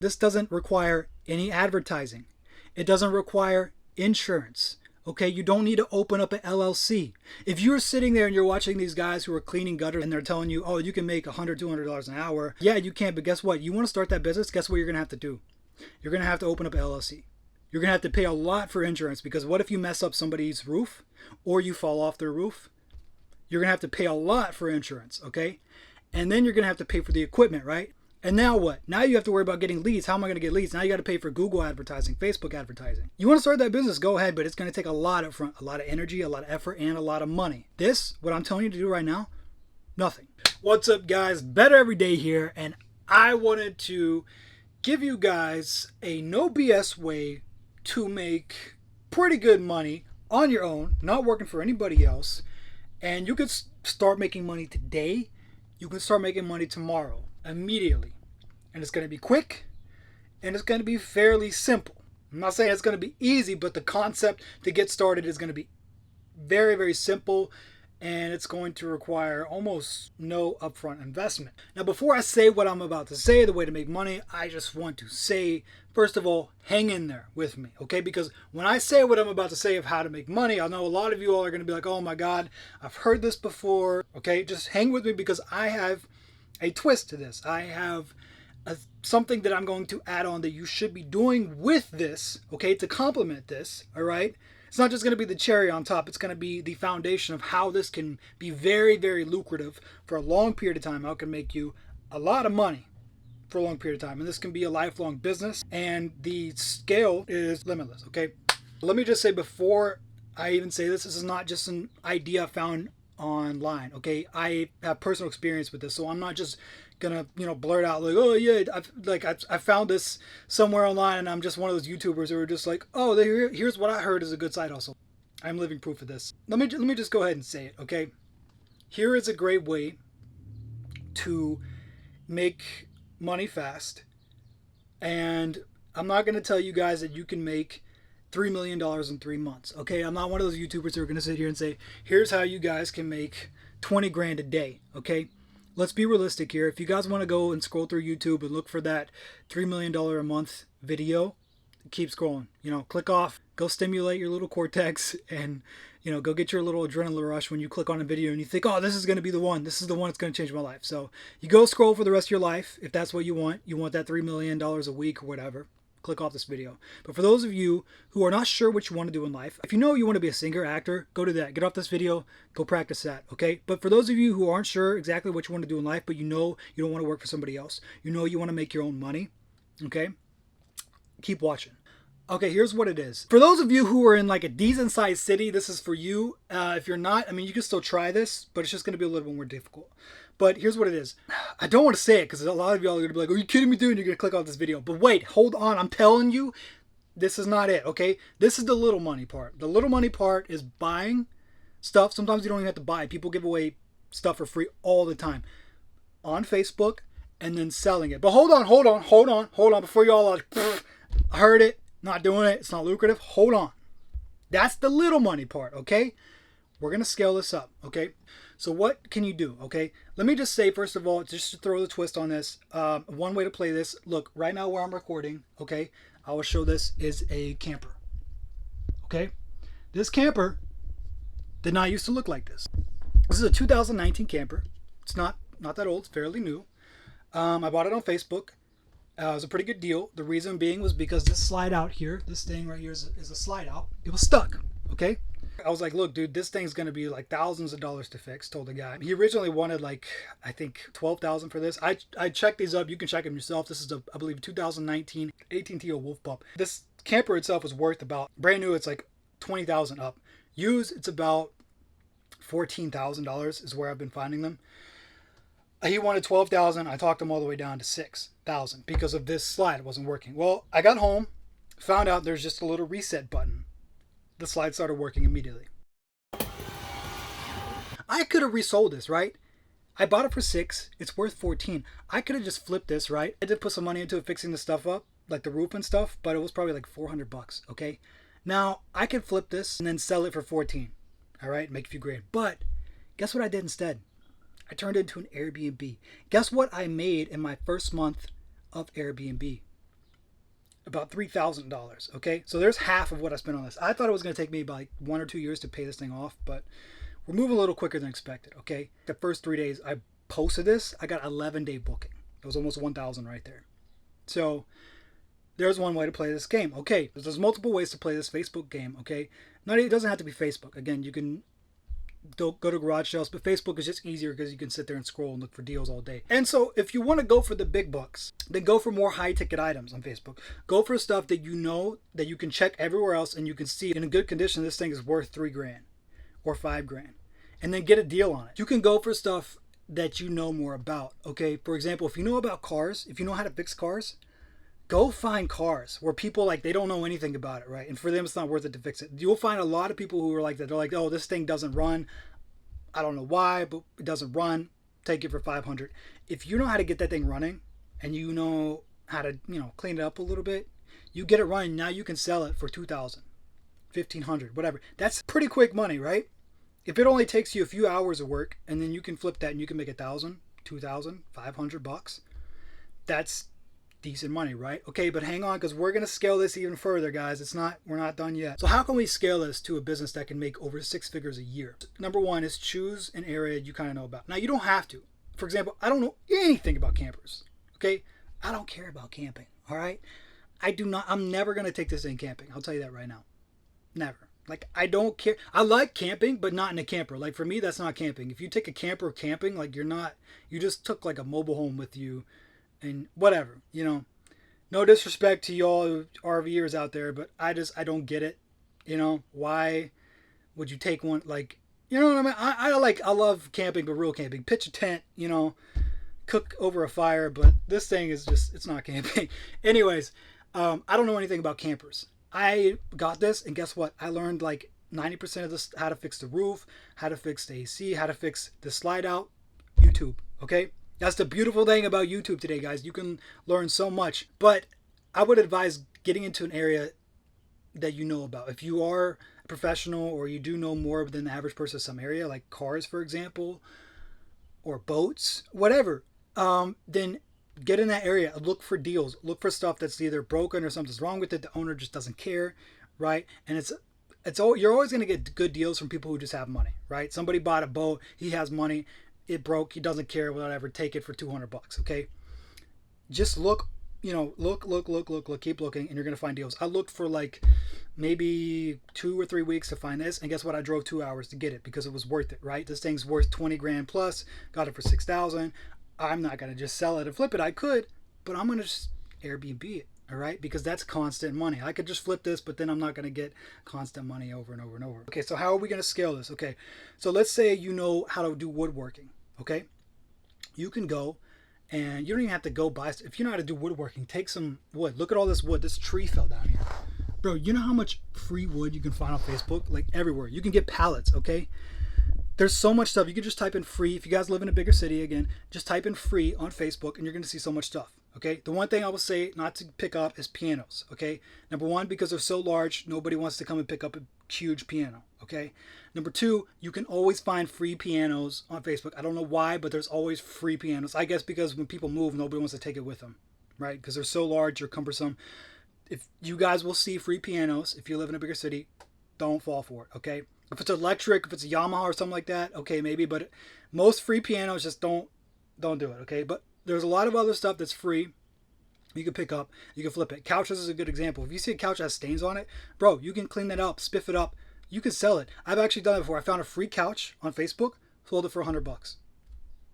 This doesn't require any advertising. It doesn't require insurance. Okay, you don't need to open up an LLC. If you're sitting there and you're watching these guys who are cleaning gutters and they're telling you, oh, you can make $100, $200 an hour. Yeah, you can, but guess what? You want to start that business? Guess what you're going to have to do? You're going to have to open up an LLC. You're going to have to pay a lot for insurance, because what if you mess up somebody's roof or you fall off their roof? You're going to have to pay a lot for insurance, okay? And then you're going to have to pay for the equipment, right? And now what? Now you have to worry about getting leads. How am I going to get leads? Now you got to pay for Google advertising, Facebook advertising. You want to start that business, go ahead, but it's going to take a lot up front, a lot of energy, a lot of effort, and a lot of money. This, what I'm telling you to do right now, nothing. What's up, guys? Better Every Day here, and I wanted to give you guys a no BS way to make pretty good money on your own, not working for anybody else. And you could start making money today. You can start making money tomorrow, immediately. And it's going to be quick, and it's going to be fairly simple. I'm not saying it's going to be easy, but the concept to get started is going to be very, very simple, and it's going to require almost no upfront investment. Now, before I say what I'm about to say, the way to make money, I just want to say, first of all, hang in there with me, okay? Because when I say what I'm about to say of how to make money, I know a lot of you all are going to be like, oh my God, I've heard this before, okay? Just hang with me, because I have a twist to this. I have something that I'm going to add on that you should be doing with this, okay, to complement this, all right? It's not just going to be the cherry on top. It's going to be the foundation of how this can be very, very lucrative for a long period of time. How it can make you a lot of money for a long period of time. And this can be a lifelong business. And the scale is limitless, okay? Let me just say before I even say this, this is not just an idea I found online, okay? I have personal experience with this. So I'm not just gonna blurt out like, oh yeah, I found this somewhere online, and I'm just one of those YouTubers who are just like, oh, here's what I heard is a good side hustle. I'm living proof of this. Let me just go ahead and say it, okay? Here is a great way to make money fast, and I'm not gonna tell you guys that you can make $3 million in 3 months, okay? I'm not one of those YouTubers who are gonna sit here and say, here's how you guys can make 20 grand a day, okay? Let's be realistic here. If you guys want to go and scroll through YouTube and look for that $3 million a month video, keep scrolling. Click off, go stimulate your little cortex, and, go get your little adrenaline rush when you click on a video and you think, oh, this is going to be the one. This is the one that's going to change my life. So you go scroll for the rest of your life. If that's what you want that $3 million a week or whatever, click off this video. But for those of you who are not sure what you want to do in life, if you know you want to be a singer, actor, go do that. Get off this video, go practice that, okay? But for those of you who aren't sure exactly what you want to do in life, but you know you don't want to work for somebody else, you know you want to make your own money, okay? Keep watching. Okay, here's what it is. For those of you who are in like a decent sized city, this is for you. If you're not, I mean, you can still try this, but it's just going to be a little bit more difficult. But here's what it is. I don't want to say it because a lot of y'all are going to be like, are you kidding me, dude? And you're going to click off this video. But wait, hold on. I'm telling you, this is not it, okay? This is the little money part. The little money part is buying stuff. Sometimes you don't even have to buy. People give away stuff for free all the time on Facebook and then selling it. But hold on. Before y'all are like, I heard it, not doing it, it's not lucrative. Hold on. That's the little money part, okay? We're going to scale this up, okay? So what can you do, okay? Let me just say, first of all, just to throw the twist on this, one way to play this, look, right now where I'm recording, okay, I will show this is a camper, okay? This camper did not used to look like this. This is a 2019 camper. It's not that old, it's fairly new. I bought it on Facebook. It was a pretty good deal. The reason being was because this slide out here, this thing right here is a slide out. It was stuck, okay? I was like, look, dude, this thing's going to be like thousands of dollars to fix, told the guy. He originally wanted like, I think $12,000 for this. I checked these up. You can check them yourself. This is, I believe, 2019 AT&T Wolf Pup. This camper itself is worth about, brand new, it's like $20,000 up. Used, it's about $14,000 is where I've been finding them. He wanted $12,000. I talked him all the way down to $6,000 because of this slide. It wasn't working. Well, I got home, found out there's just a little reset button. The slide started working immediately. I could have resold this, right? I bought it for $6. It's worth $14. I could have just flipped this, right? I did put some money into it, fixing the stuff up, like the roof and stuff, but it was probably like $400, okay? Now, I could flip this and then sell it for $14, all right? Make a few grand. But guess what I did instead? I turned it into an Airbnb. Guess what I made in my first month of Airbnb? about $3,000. Okay, so there's half of what I spent on this. I thought it was going to take me about like 1 or 2 years to pay this thing off, but we're moving a little quicker than expected. Okay, the first 3 days I posted this, I got 11-day booking. It was almost 1,000 right there. So there's one way to play this game. Okay, there's multiple ways to play this Facebook game. Okay, it doesn't have to be Facebook. Again, you can go to garage sales, but Facebook is just easier because you can sit there and scroll and look for deals all day. And so if you want to go for the big bucks, then go for more high ticket items on Facebook. Go for stuff that you know that you can check everywhere else and you can see in a good condition this thing is worth $3,000 or $5,000, and then get a deal on it. You can go for stuff that you know more about. Okay, for example, if you know about cars, if you know how to fix cars, go find cars where people like they don't know anything about it, right? And for them, it's not worth it to fix it. You'll find a lot of people who are like that. They're like, oh, this thing doesn't run. I don't know why, but it doesn't run. Take it for $500. If you know how to get that thing running, and you know how to, clean it up a little bit, you get it running. Now you can sell it for $2,000, $1,500, whatever. That's pretty quick money, right? If it only takes you a few hours of work, and then you can flip that and you can make $1,000, $2,000, $500, that's decent money, right? Okay, but hang on, because we're going to scale this even further, guys. We're not done yet. So how can we scale this to a business that can make over 6 figures a year? Number one is choose an area you kind of know about. Now, you don't have to. For example, I don't know anything about campers. Okay, I don't care about camping. All right, I'm never going to take this thing camping. I'll tell you that right now. Never. Like, I don't care. I like camping, but not in a camper. Like, for me, that's not camping. If you take a camper camping, like, you just took like a mobile home with you and whatever, no disrespect to y'all RVers out there, but I don't get it. Why would you take one? Like, you know what I mean? I love camping, but real camping, pitch a tent, cook over a fire, but this thing is it's not camping. Anyways, I don't know anything about campers. I got this, and guess what? I learned like 90% of this, how to fix the roof, how to fix the AC, how to fix the slide out, YouTube. Okay. That's the beautiful thing about YouTube today, guys. You can learn so much. But I would advise getting into an area that you know about. If you are a professional or you do know more than the average person in some area, like cars, for example, or boats, whatever, then get in that area. Look for deals. Look for stuff that's either broken or something's wrong with it. The owner just doesn't care, right? And you're always going to get good deals from people who just have money, right? Somebody bought a boat. He has money. It broke, he doesn't care, whatever, take it for $200. Okay, just look, look, keep looking, and you're gonna find deals. I looked for like maybe 2 or 3 weeks to find this, and guess what? I drove 2 hours to get it because it was worth it, right? This thing's worth $20,000 plus. Got it for $6,000. I'm not gonna just sell it and flip it. I could, but I'm gonna just Airbnb it. All right, because that's constant money. I could just flip this, but then I'm not going to get constant money over and over and over. Okay, so how are we going to scale this? Okay, so let's say you know how to do woodworking. Okay, you can go and you don't even have to go buy. If you know how to do woodworking, take some wood. Look at all this wood. This tree fell down here. Bro, you know how much free wood you can find on Facebook? Like everywhere. You can get pallets, okay? There's so much stuff. You can just type in free. If you guys live in a bigger city, again, just type in free on Facebook and you're going to see so much stuff. Okay, the one thing I will say not to pick up is pianos. Okay, number one, because they're so large, nobody wants to come and pick up a huge piano. Okay, number two, you can always find free pianos on Facebook. I don't know why, but there's always free pianos. I guess because when people move, nobody wants to take it with them, right? Because they're so large or cumbersome. If you guys will see free pianos, if you live in a bigger city, don't fall for it. Okay, if it's electric, if it's a Yamaha or something like that, okay, maybe. But most free pianos just don't do it. Okay, but there's a lot of other stuff that's free. You can pick up, you can flip it. Couches is a good example. If you see a couch that has stains on it, bro, you can clean that up, spiff it up. You can sell it. I've actually done it before. I found a free couch on Facebook, sold it for $100.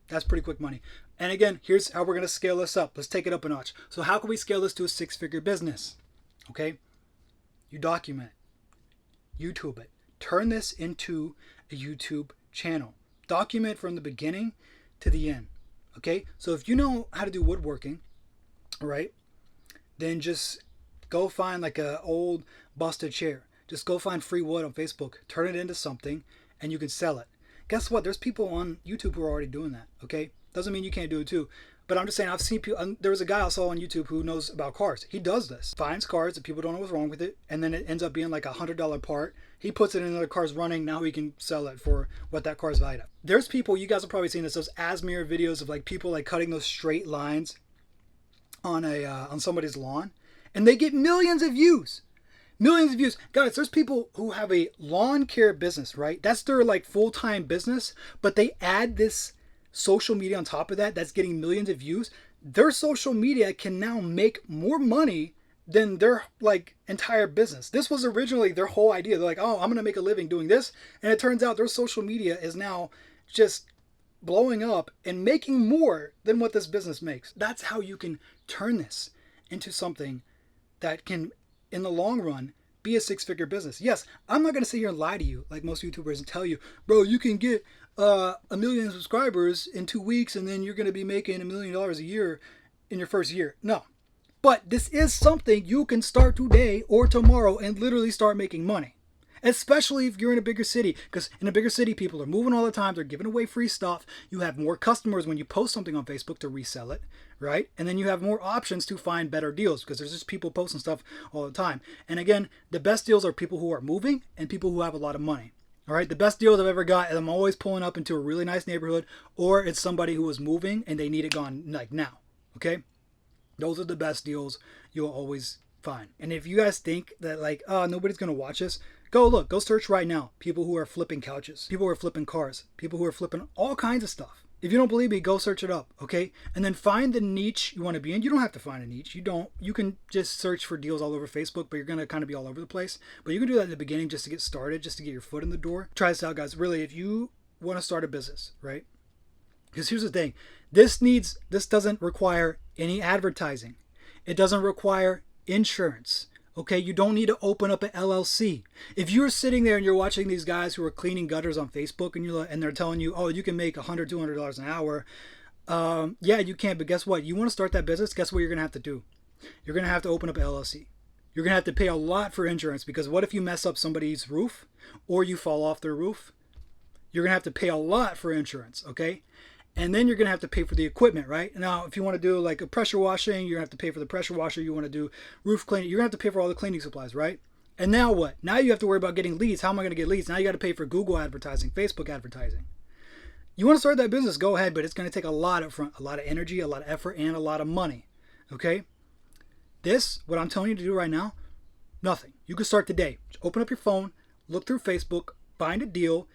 That's pretty quick money. And again, here's how we're going to scale this up. Let's take it up a notch. So how can we scale this to a 6-figure business? Okay, you document it, YouTube it, turn this into a YouTube channel. Document from the beginning to the end. Okay, so if you know how to do woodworking, right, then just go find like a old busted chair. Just go find free wood on Facebook, turn it into something, and you can sell it. Guess what? There's people on YouTube who are already doing that. Okay, doesn't mean you can't do it too. But I'm just saying, I've seen people. There was a guy I saw on YouTube who knows about cars. He does this. Finds cars that people don't know what's wrong with it, and then it ends up being like $100 part. He puts it in another car's running. Now he can sell it for what that car's valued at. There's people, you guys have probably seen this, those Asmir videos of like people like cutting those straight lines on somebody's lawn, and they get millions of views. Millions of views. Guys, there's people who have a lawn care business, right? That's their like full-time business, but they add this social media on top of that that's getting millions of views. Their social media can now make more money than their like entire business. This was originally their whole idea. They're like, oh, I'm going to make a living doing this. And it turns out their social media is now just blowing up and making more than what this business makes. That's how you can turn this into something that can, in the long run, be a six-figure business. Yes, I'm not going to sit here and lie to you like most YouTubers and tell you, bro, you can get 1 million subscribers in 2 weeks and then you're going to be making $1 million a year in your first year. No. But this is something you can start today or tomorrow and literally start making money. Especially if you're in a bigger city, because in a bigger city, people are moving all the time. They're giving away free stuff. You have more customers when you post something on Facebook to resell it, right? And then you have more options to find better deals because there's just people posting stuff all the time. And again, the best deals are people who are moving and people who have a lot of money. All right, the best deals I've ever got, and I'm always pulling up into a really nice neighborhood, or it's somebody who is moving and they need it gone like now. Okay, those are the best deals you'll always find. And if you guys think that like, oh, nobody's gonna watch this, go search right now. People who are flipping couches, people who are flipping cars, people who are flipping all kinds of stuff. If you don't believe me, go search it up, okay? And then find the niche you want to be in. You don't have to find a niche. You can just search for deals all over Facebook, but you're going to kind of be all over the place. But you can do that in the beginning just to get started, just to get your foot in the door. Try this out, guys. Really, if you want to start a business, right? Because here's the thing. This doesn't require any advertising. It doesn't require insurance. Okay, you don't need to open up an LLC. If you're sitting there and you're watching these guys who are cleaning gutters on Facebook and they're telling you, oh, you can make $100, $200 an hour. Yeah, you can, but guess what? You want to start that business? Guess what you're going to have to do? You're going to have to open up an LLC. You're going to have to pay a lot for insurance because what if you mess up somebody's roof or you fall off their roof? You're going to have to pay a lot for insurance, okay? And then you're going to have to pay for the equipment, right? Now, if you want to do like a pressure washing, you're going to have to pay for the pressure washer. You want to do roof cleaning, you're going to have to pay for all the cleaning supplies, right? And now what? Now you have to worry about getting leads. How am I going to get leads? Now you got to pay for Google advertising, Facebook advertising. You want to start that business, go ahead, but it's going to take a lot up front, a lot of energy, a lot of effort, and a lot of money, okay? This, what I'm telling you to do right now, nothing. You can start today. Just open up your phone, look through Facebook, find a deal,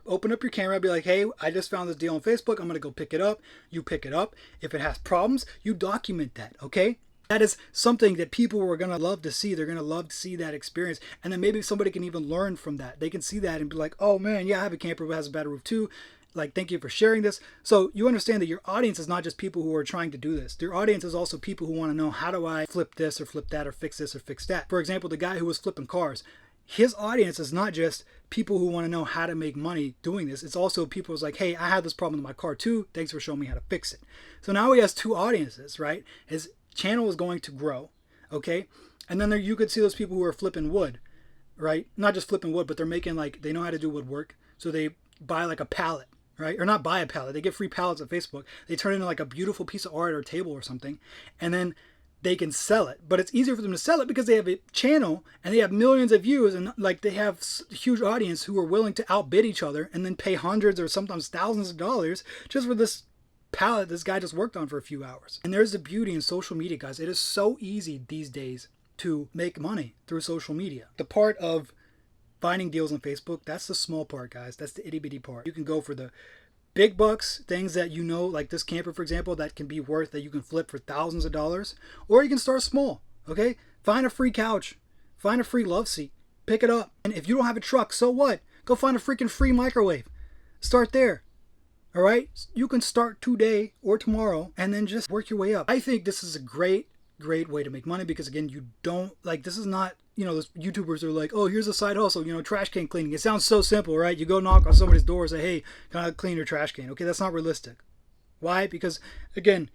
open up your camera, be like, hey, I just found this deal on Facebook. I'm going to go pick it up. You pick it up. If it has problems, you document that, okay? That is something that people are going to love to see. They're going to love to see that experience. And then maybe somebody can even learn from that. They can see that and be like, oh man, yeah, I have a camper who has a bad roof too. Like, thank you for sharing this. So you understand that your audience is not just people who are trying to do this. Your audience is also people who want to know, how do I flip this or flip that or fix this or fix that? For example, the guy who was flipping cars, his audience is not just people who want to know how to make money doing this. It's also people who's like, hey, I had this problem with my car too. Thanks for showing me how to fix it. So now he has two audiences, right? His channel is going to grow, okay? And then you could see those people who are flipping wood, right? Not just flipping wood, but they're making like, they know how to do woodwork. So they buy like a pallet, right? Or not buy a pallet. They get free pallets on Facebook. They turn it into like a beautiful piece of art or table or something. And then they can sell it, but it's easier for them to sell it because they have a channel and they have millions of views and like they have a huge audience who are willing to outbid each other and then pay hundreds or sometimes thousands of dollars just for this palette this guy just worked on for a few hours. And there's the beauty in social media, guys. It is so easy these days to make money through social media. The part of finding deals on Facebook, that's the small part, guys. That's the itty bitty part. You can go for the big bucks, things that you know, like this camper, for example, that can be worth, that you can flip for thousands of dollars. Or you can start small, okay? Find a free couch. Find a free love seat. Pick it up. And if you don't have a truck, so what? Go find a freaking free microwave. Start there. All right? You can start today or tomorrow and then just work your way up. I think this is a great way to make money because, again, you don't, like, this is not, you know, those YouTubers are like, oh, here's a side hustle, you know, trash can cleaning. It sounds so simple, right? You go knock on somebody's door and say, hey, can I clean your trash can? Okay, that's not realistic. Why? Because, again,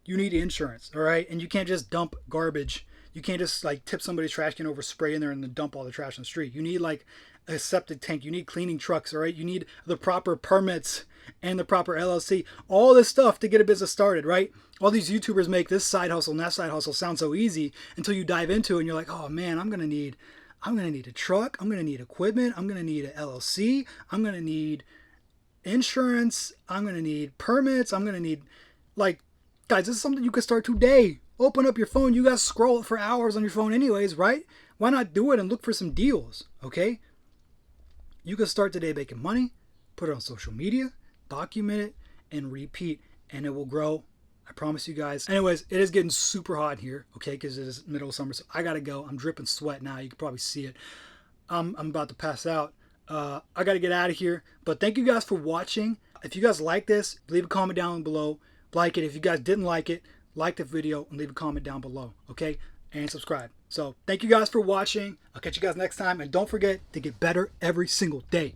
you need insurance, all right? And you can't just dump garbage. You can't just, like, tip somebody's trash can over, spray in there, and then dump all the trash on the street. You need, like, a septic tank. You need cleaning trucks, all right? You need the proper permits and the proper LLC. All this stuff to get a business started, right? All these YouTubers make this side hustle and that side hustle sound so easy until you dive into it and you're like, oh man, I'm gonna need a truck, I'm gonna need equipment, I'm gonna need an LLC, I'm gonna need insurance, I'm gonna need permits, I'm gonna need, like, guys, this is something you can start today Open up your phone. You guys scroll for hours on your phone anyways, right? Why not do it and look for some deals, okay? You can start today making money, put it on social media, document it, and repeat, and it will grow. I promise you guys. Anyways, it is getting super hot here, okay, because it is middle of summer, so I gotta go. I'm dripping sweat now. You can probably see it. I'm about to pass out. I gotta get out of here. But thank you guys for watching. If you guys like this, leave a comment down below. Like it. If you guys didn't like it, like the video and leave a comment down below, okay? And subscribe. So thank you guys for watching. I'll catch you guys next time. And don't forget to get better every single day.